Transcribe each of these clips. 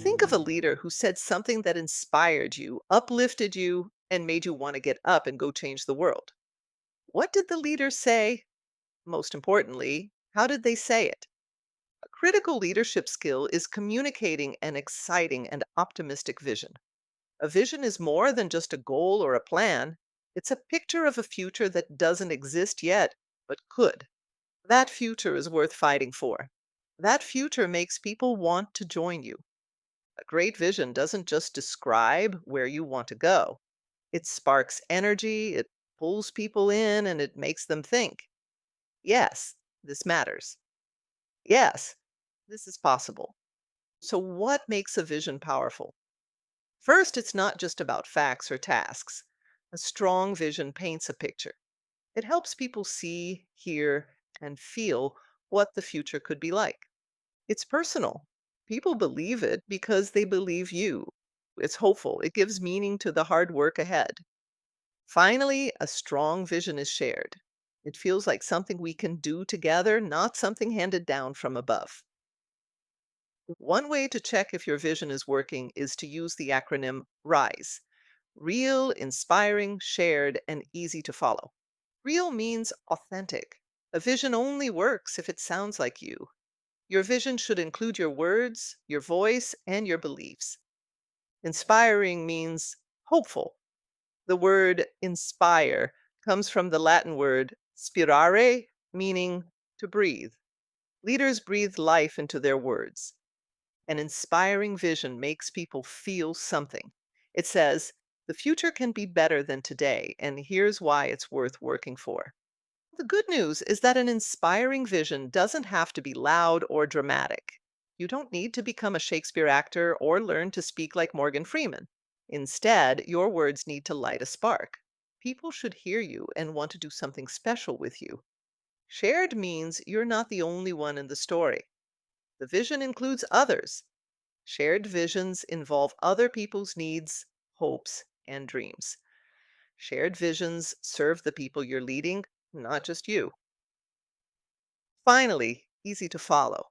Think of a leader who said something that inspired you, uplifted you, and made you want to get up and go change the world. What did the leader say? Most importantly, how did they say it? A critical leadership skill is communicating an exciting and optimistic vision. A vision is more than just a goal or a plan, it's a picture of a future that doesn't exist yet, but could. That future is worth fighting for. That future makes people want to join you. A great vision doesn't just describe where you want to go, it sparks energy, it pulls people in, and it makes them think, yes, this matters. Yes, this is possible. So, what makes a vision powerful? First, it's not just about facts or tasks. A strong vision paints a picture. It helps people see, hear, and feel what the future could be like. It's personal. People believe it because they believe you. It's hopeful. It gives meaning to the hard work ahead. Finally, a strong vision is shared. It feels like something we can do together, not something handed down from above. One way to check if your vision is working is to use the acronym RISE: Real, Inspiring, Shared, and Easy to Follow. Real means authentic. A vision only works if it sounds like you. Your vision should include your words, your voice, and your beliefs. Inspiring means hopeful. The word inspire comes from the Latin word spirare, meaning to breathe. Leaders breathe life into their words. An inspiring vision makes people feel something. It says, the future can be better than today, and here's why it's worth working for. The good news is that an inspiring vision doesn't have to be loud or dramatic. You don't need to become a Shakespeare actor or learn to speak like Morgan Freeman. Instead, your words need to light a spark. People should hear you and want to do something special with you. Shared means you're not the only one in the story. The vision includes others. Shared visions involve other people's needs, hopes, and dreams. Shared visions serve the people you're leading, not just you. Finally, easy to follow.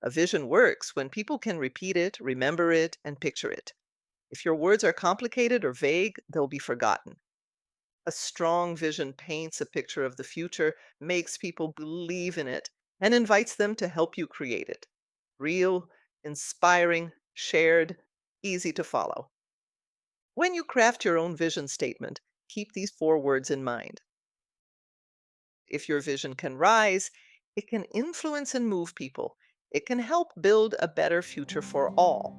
A vision works when people can repeat it, remember it, and picture it. If your words are complicated or vague, they'll be forgotten. A strong vision paints a picture of the future, makes people believe in it, and invites them to help you create it. Real, inspiring, shared, easy to follow. When you craft your own vision statement, keep these four words in mind. If your vision can rise, it can influence and move people. It can help build a better future for all.